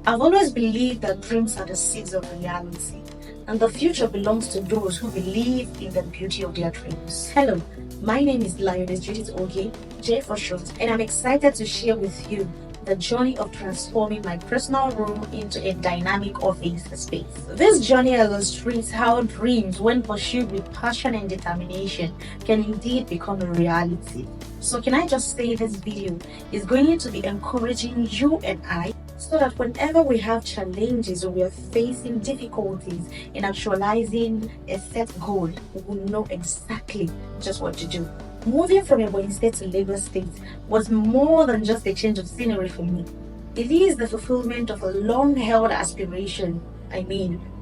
I've always believed that dreams are the seeds of reality, and the future belongs to those who believe in the beauty of their dreams. Hello, my name is Lioness Judith Oge, J for short, and I'm excited to share with you the journey of transforming my personal room into a dynamic office space. This journey illustrates how dreams, when pursued with passion and determination, can indeed become a reality. So can I just say this video is going to be encouraging you and I so that whenever we have challenges or we are facing difficulties in actualizing a set goal, we will know exactly just what to do. Moving from Ebonyi State to Lagos State was more than just a change of scenery for me. It is the fulfillment of a long-held aspiration.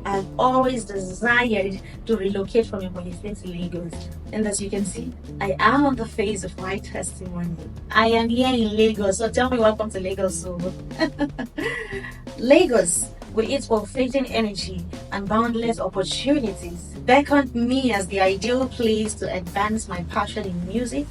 I've always desired to relocate from Ebonyi State to Lagos. And as you can see, I am on the phase of my testimony. I am here in Lagos, so tell me welcome to Lagos. So. Lagos, with its pulsating energy and boundless opportunities, beckoned me as the ideal place to advance my passion in music,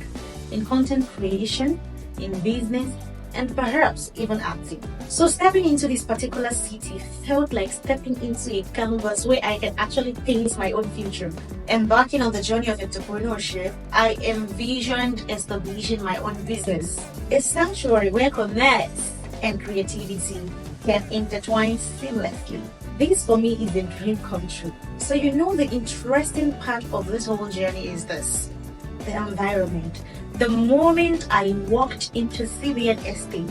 in content creation, in business, and perhaps even acting. So stepping into this particular city felt like stepping into a canvas where I can actually paint my own future. Embarking on the journey of entrepreneurship, I envisioned establishing my own business, a sanctuary where commerce and creativity can intertwine seamlessly. This for me is a dream come true. So the interesting part of this whole journey is this: the environment. The moment I walked into CBN Estate,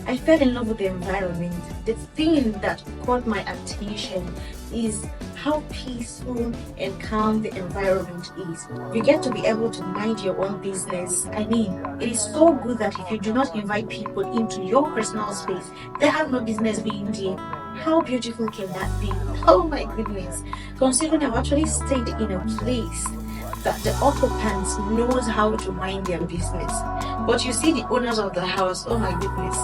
I fell in love with the environment. The thing that caught my attention is how peaceful and calm the environment is. You get to be able to mind your own business. It is so good that if you do not invite people into your personal space, they have no business being there. How beautiful can that be? Oh my goodness. Considering I've actually stayed in a place that the occupants knows how to mind their business. But you see the owners of the house, oh my goodness.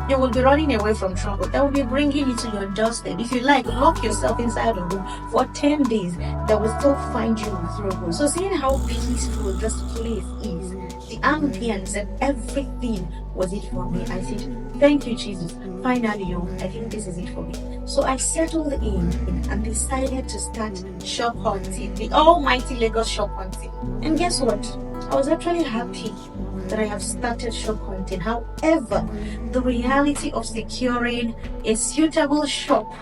You will be running away from trouble. They will be bringing it to your doorstep. If you like, lock yourself inside a room for 10 days. They will still find you with trouble. So seeing how peaceful this place is, the ambience and everything was it for me. I said, thank you, Jesus. Finally, I think this is it for me. So I settled in and decided to start shop hunting, the almighty Lagos shop hunting. And guess what? I was actually happy that I have started shop hunting. However, the reality of securing a suitable shop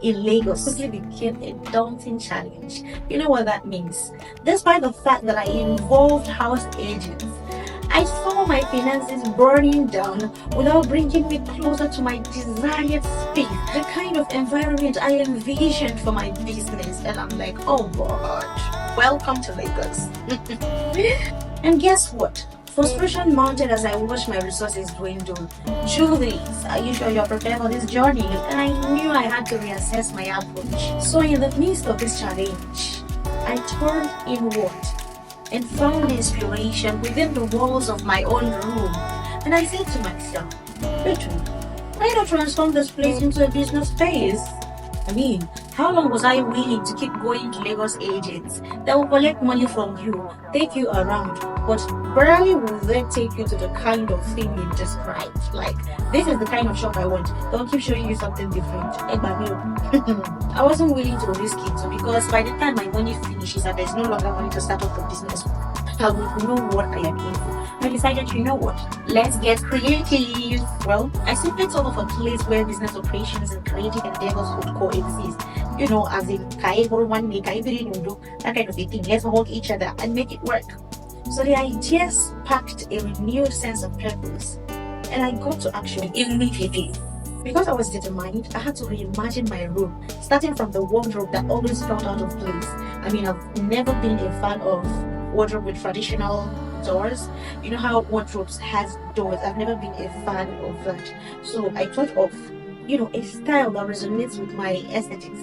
in Lagos quickly became a daunting challenge. You know what that means? Despite the fact that I involved house agents, I saw my finances burning down without bringing me closer to my desired space, the kind of environment I envisioned for my business. And I'm like, oh God, welcome to Lagos. And guess what? Frustration mounted as I watched my resources dwindle. Julie, are you sure you're prepared for this journey? And I knew I had to reassess my approach. So in the midst of this challenge, I turned inward and found inspiration within the walls of my own room. And I said to myself, Rachel, why not transform this place into a business space? How long was I willing to keep going to Lagos agents that will collect money from you, take you around, but barely will they take you to the kind of thing you described? Like, this is the kind of shop I want. Don't keep showing you something different. I wasn't willing to risk it because by the time my money finishes and there's no longer money to start up the business, I would know what I am in for. I decided, you know what? Let's get creative. Well, I simply thought of a place where business operations and creative endeavors could coexist. As in that kind of a thing. Let's hug each other and make it work. So the idea sparked a renewed sense of purpose, and I got to action immediately. Because I was determined, I had to reimagine my room, starting from the wardrobe that always felt out of place. I've never been a fan of wardrobe with traditional doors. You know how wardrobes has doors? I've never been a fan of that. So I thought of, a style that resonates with my aesthetics.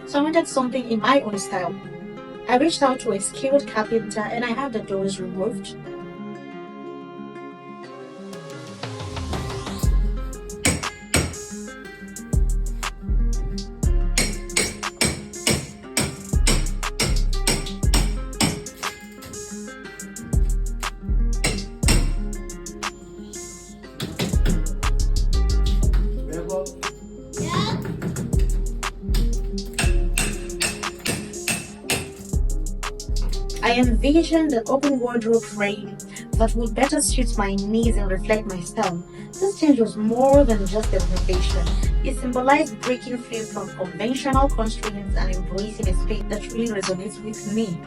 So I wanted something in my own style. I reached out to a skilled carpenter and I had the doors removed. envisioned an open wardrobe frame that would better suit my needs and reflect my style. This change was more than just a renovation. It symbolized breaking free from conventional constraints and embracing a space that really resonates with me.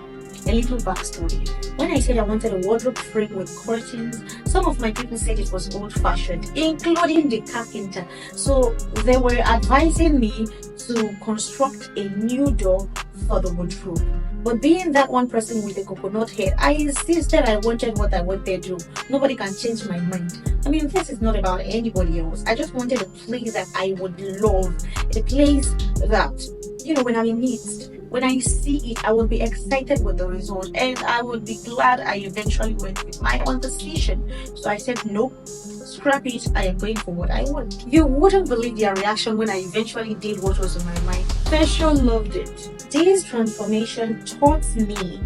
A little backstory. When I said I wanted a wardrobe frame with curtains, some of my people said it was old-fashioned, including the carpenter. So they were advising me to construct a new door for the wardrobe. But being that one person with a coconut head, I insisted I wanted what I wanted to. Nobody can change my mind. I mean, this is not about anybody else. I just wanted a place that I would love. A place that, when I'm in need, when I see it, I will be excited with the result, and I will be glad I eventually went with my own decision. So I said, nope, scrap it, I am going for what I want. You wouldn't believe their reaction when I eventually did what was on my mind. Fashion loved it. This transformation taught me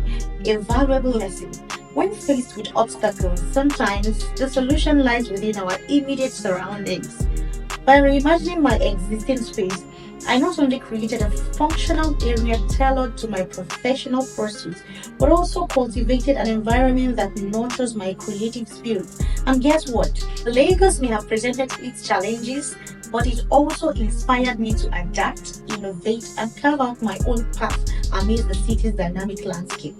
a valuable lesson. When faced with obstacles, sometimes the solution lies within our immediate surroundings. By reimagining my existing space, I not only created a functional area tailored to my professional pursuits, but also cultivated an environment that nurtures my creative spirit. And guess what? Lagos may have presented its challenges, but it also inspired me to adapt, innovate, and carve out my own path amidst the city's dynamic landscape.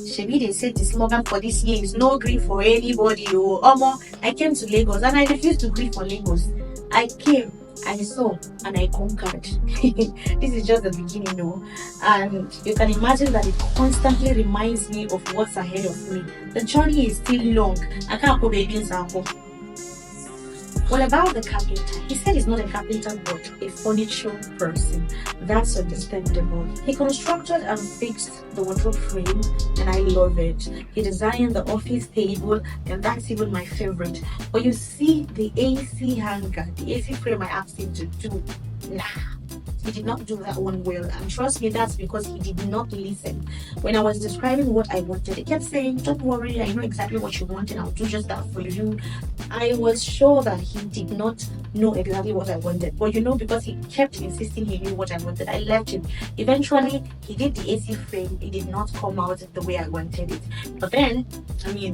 Shebi, they said the slogan for this year is no grief for anybody. I came to Lagos and I refused to grieve for Lagos. I came, I saw, and I conquered. This is just the beginning, and you can imagine that it constantly reminds me of what's ahead of me. The journey is still long. I can't go baby in Zambo. What about the carpenter? He said he's not a carpenter but a furniture person. That's understandable. He constructed and fixed the wardrobe frame, and I love it. He designed the office table, and that's even my favorite. But you see, the AC hanger, the AC frame I asked him to do, he did not do that one well, and trust me, that's because he did not listen. When I was describing what I wanted, he kept saying, don't worry, I know exactly what you want and I'll do just that for you. I was sure that he did not know exactly what I wanted, but because he kept insisting he knew what I wanted, I left him. Eventually, he did the AC frame. It did not come out the way I wanted it. But then,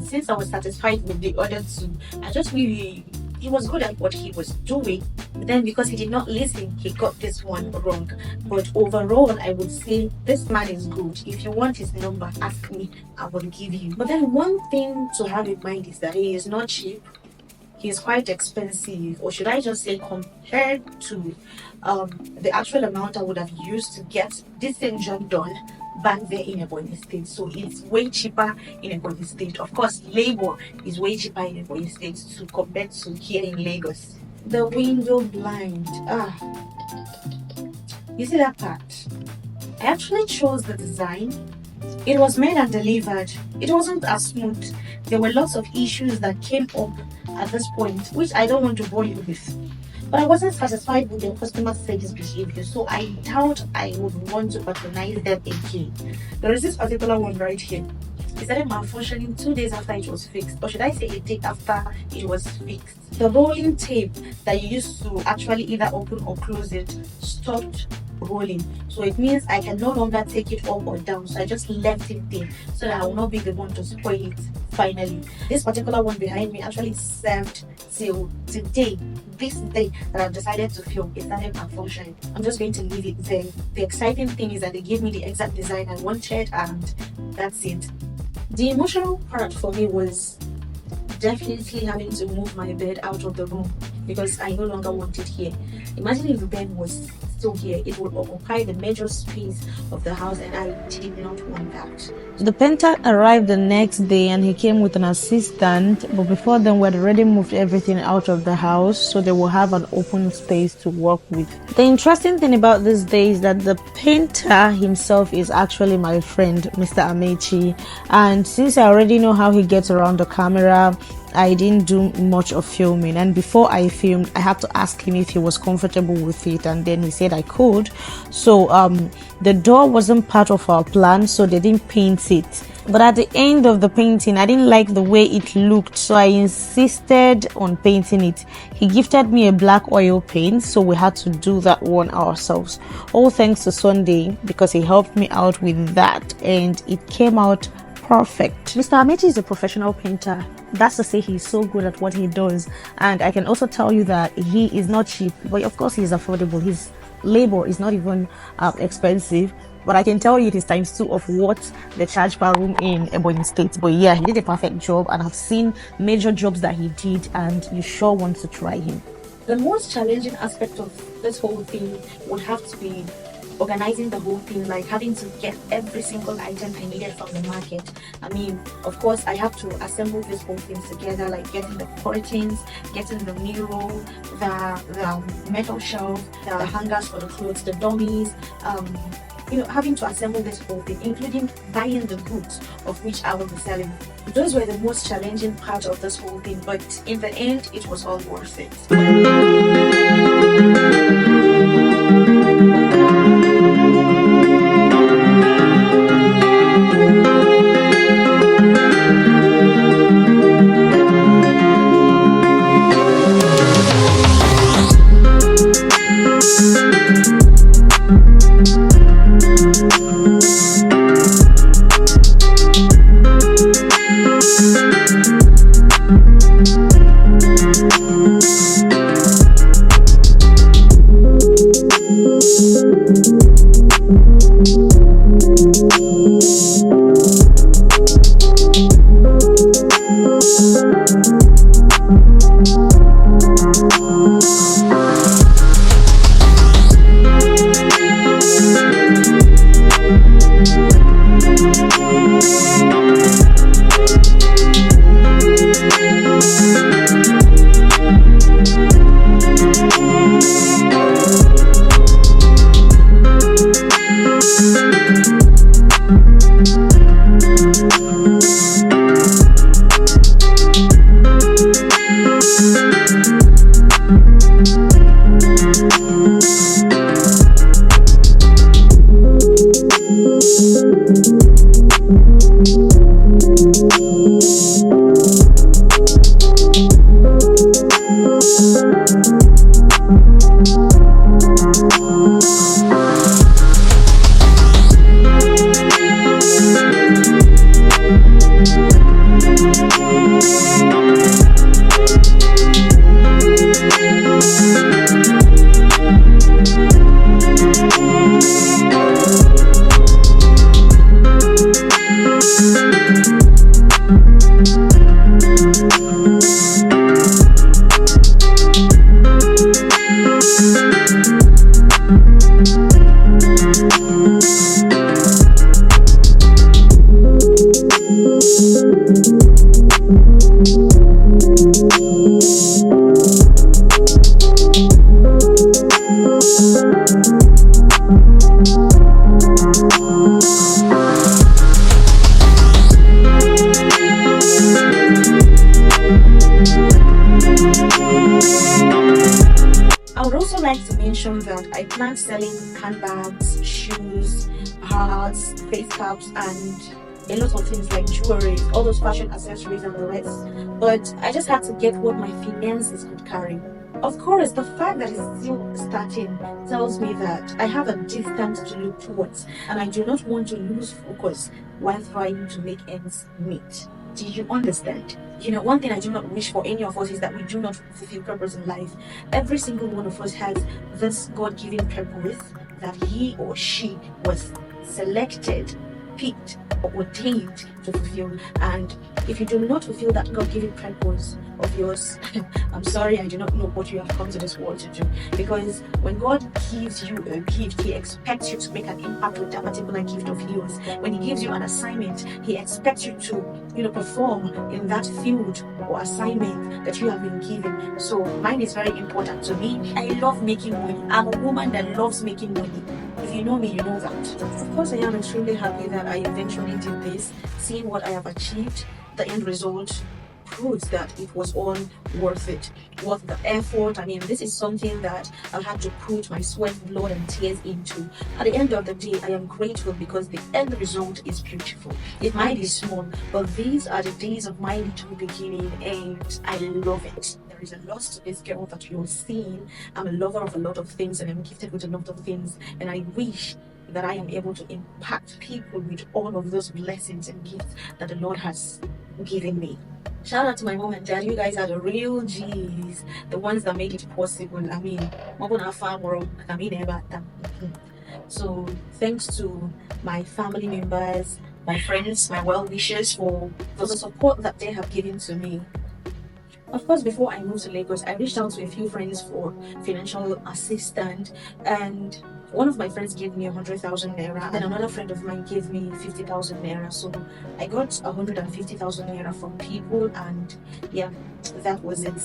since I was satisfied with the other two, I just really... He was good at what he was doing, but then because he did not listen, he got this one wrong. But overall, I would say this man is good. If you want his number, ask me, I will give you. But then one thing to have in mind is that he is not cheap. He is quite expensive, or should I just say compared to the actual amount I would have used to get this same job done back there in Ebonyi State. So it's way cheaper in Ebonyi State. Of course, labor is way cheaper in Ebonyi State compared to here in Lagos. The window blind. You see that part? I actually chose the design. It was made and delivered. It wasn't as smooth. There were lots of issues that came up at this point, which I don't want to bore you with. But I wasn't satisfied with their customer service behavior, so I doubt I would want to patronize them again. There is this particular one right here. It started malfunctioning 2 days after it was fixed, or should I say a day after it was fixed. The rolling tape that you used to actually either open or close it stopped rolling, so it means I can no longer take it up or down. So I just left it there so that I will not be the one to spoil it finally. This particular one behind me actually served till today, this day that I've decided to film. It started malfunctioning. I'm just going to leave it there. The exciting thing is that they gave me the exact design I wanted, and that's it. The emotional part for me was definitely having to move my bed out of the room because I no longer want it here. Imagine if the bed was still here, it would occupy the major space of the house, and I did not want that. The painter arrived the next day and he came with an assistant, but before then we had already moved everything out of the house so they will have an open space to work with. The interesting thing about this day is that the painter himself is actually my friend, Mr. Amechi, and since I already know how he gets around the camera, I didn't do much of filming, and before I filmed I had to ask him if he was comfortable with it, and then he said I could. So the door wasn't part of our plan, so they didn't paint it, but at the end of the painting I didn't like the way it looked, so I insisted on painting it. He gifted me a black oil paint, so we had to do that one ourselves. All thanks to Sunday because he helped me out with that, and it came out perfect. Mr. Amechi is a professional painter. That's to say he's so good at what he does. And I can also tell you that he is not cheap, but of course he is affordable. His labor is not even expensive. But I can tell you it is times 2 of what they charge per room in Ebonyi State. But yeah, he did a perfect job, and I've seen major jobs that he did, and you sure want to try him. The most challenging aspect of this whole thing would have to be organizing the whole thing, like having to get every single item I needed from the market. I mean, of course, I have to assemble this whole thing together, like getting the curtains, getting the mirror, the metal shelf, the hangers for the clothes, the dummies, having to assemble this whole thing, including buying the goods of which I will be selling. Those were the most challenging part of this whole thing, but in the end, it was all worth it. That I plan selling handbags, shoes, hats, face caps, and a lot of things like jewelry, all those fashion accessories and the rest. But I just had to get what my finances could carry. Of course, the fact that it's still starting tells me that I have a distance to look towards, and I do not want to lose focus while trying to make ends meet. Do you understand? One thing I do not wish for any of us is that we do not fulfill purpose in life. Every single one of us has this God-given purpose that he or she was selected, picked, or ordained to fulfill. And if you do not fulfill that God-given purpose of yours, I'm sorry, I do not know what you have come to this world to do. Because when God gives you a gift, he expects you to make an impact with that particular gift of yours. When he gives you an assignment, he expects you to perform in that field or assignment that you have been given. So mine is very important to me. I love making money. I'm a woman that loves making money. If you know me, you know that. Of course, I am extremely happy that I eventually did this. Seeing what I have achieved, the end result proves that it was all worth it, worth the effort. I mean, this is something that I've had to put my sweat, blood, and tears into. At the end of the day, I am grateful because the end result is beautiful. It might be small, but these are the days of my little beginning, and I love it. there is a lot to this girl that you're seeing. I'm a lover of a lot of things and I'm gifted with a lot of things. And I wish that I am able to impact people with all of those blessings and gifts that the Lord has given me. Shout out to my mom and dad. You guys are the real G's, the ones that made it possible. I mean, so thanks to my family members, my friends, my well-wishers for the support that they have given to me. Of course, before I moved to Lagos, I reached out to a few friends for financial assistance, and one of my friends gave me 100,000 naira, and another friend of mine gave me 50,000 naira. So I got 150,000 naira from people, and yeah, that was it.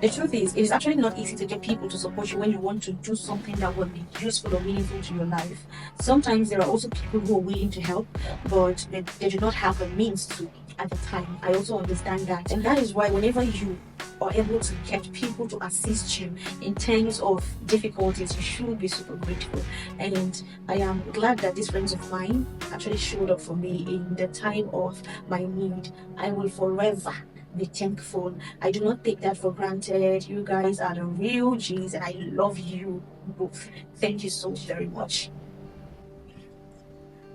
The truth is, it is actually not easy to get people to support you when you want to do something that will be useful or meaningful to your life. Sometimes there are also people who are willing to help, but they do not have the means to at the time. I also understand that. And that is why whenever you are able to get people to assist you in times of difficulties, you should be super grateful. And I am glad that these friends of mine actually showed up for me in the time of my need. I will forever be thankful. I do not take that for granted. You guys are the real G's and I love you both. Thank you so very much.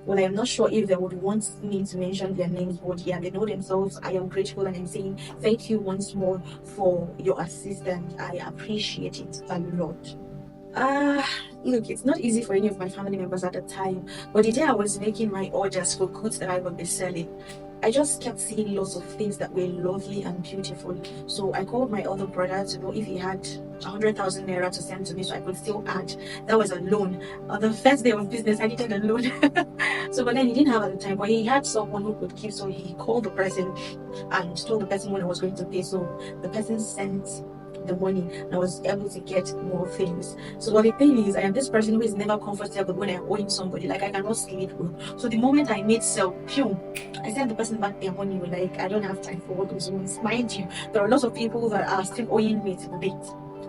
Well, I am not sure if they would want me to mention their names, but yeah, they know themselves. I am grateful and I'm saying thank you once more for your assistance. I appreciate it a lot. Look, it's not easy for any of my family members at the time, but the day I was making my orders for goods that I would be selling, I just kept seeing lots of things that were lovely and beautiful. So I called my other brother to know if he had 100,000 naira to send to me so I could still add. That was a loan. On the first day of business, I needed a loan. So, but then he didn't have at the time, but he had someone who could give. So he called the person and told the person when I was going to pay. So the person sent the money and I was able to get more things. So what the thing is, I am this person who is never comfortable when I'm owing somebody. Like I cannot sleep well. So the moment I made sell, I sent the person back their money. Like I don't have time for all those ones. Mind you, there are lots of people that are still owing me to date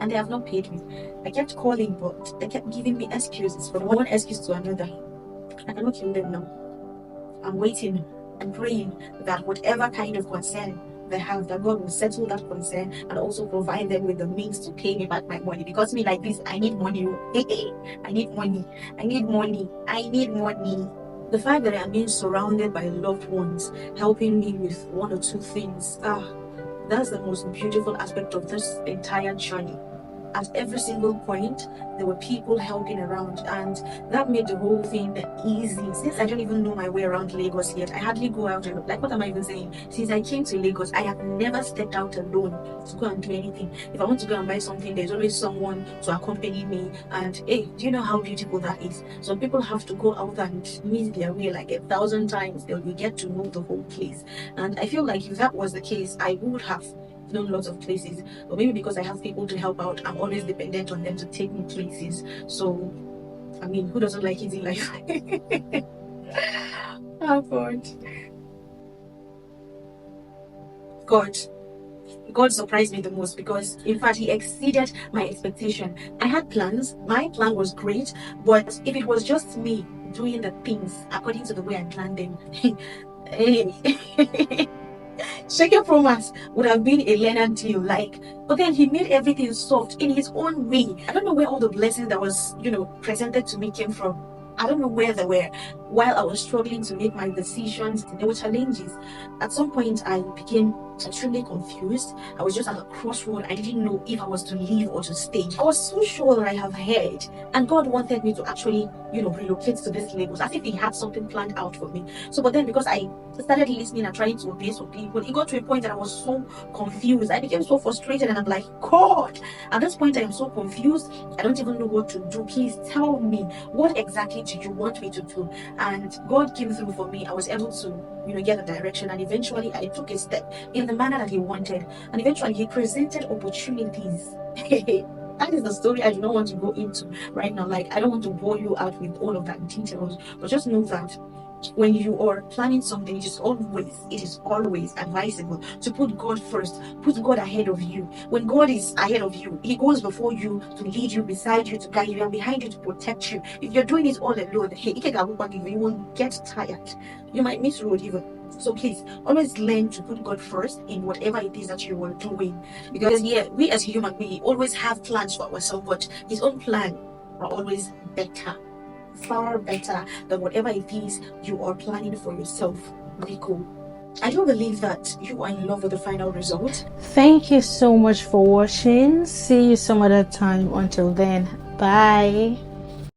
and they have not paid me. I kept calling, but they kept giving me excuses from one excuse to another. I cannot kill them now. I'm waiting and praying that whatever kind of concern they have, that God will settle that concern and also provide them with the means to pay me back my money. Because me like this, I need money. I need money. I need money. I need money. The fact that I'm being surrounded by loved ones, helping me with one or two things, that's the most beautiful aspect of this entire journey. At every single point, there were people helping around, and that made the whole thing easy. Since I don't even know my way around Lagos yet, I hardly go out alone. Like, what am I even saying? Since I came to Lagos, I have never stepped out alone to go and do anything. If I want to go and buy something, there's always someone to accompany me. And hey, do you know how beautiful that is? Some people have to go out and meet their way like 1,000 times. They'll get to know the whole place. And I feel like if that was the case, I would have known lots of places, but maybe because I have people to help out, I'm always dependent on them to take me places. So I mean, who doesn't like easy life? Oh God surprised me the most, because in fact he exceeded my expectation. I had plans, my plan was great, but if it was just me doing the things according to the way I planned them, hey, Shaker Promax would have been a Leonard deal, like, but then he made everything soft in his own way. I don't know where all the blessings that was, presented to me came from. I don't know where they were. While I was struggling to make my decisions, there were challenges. At some point, I became extremely confused. I was just at a crossroad. I didn't know if I was to leave or to stay. I was so sure that I have heard, and God wanted me to actually, relocate to this Lagos, as if He had something planned out for me. So, but then because I started listening and trying to obey some people, it got to a point that I was so confused. I became so frustrated, and I'm like, God, at this point, I am so confused. I don't even know what to do. Please tell me, what exactly do you want me to do? And God came through for me. I was able to, get a direction, and eventually I took a step in the manner that He wanted, and eventually He presented opportunities. That is the story I do not want to go into right now. Like, I don't want to bore you out with all of that details, but just know that When you are planning something, it is always advisable to put God first, put God ahead of you. When God is ahead of you, He goes before you to lead you, beside you to guide you, and behind you to protect you. If you're doing it all alone, hey, you will get tired. You might miss road even. So please always learn to put God first in whatever it is that you are doing. Because yeah, we as human, we always have plans for ourselves, but His own plan are always better, far better than whatever it is you are planning for yourself. Rico, I do believe that you are in love with the final result. Thank you so much for watching. See you some other time. Until then, bye.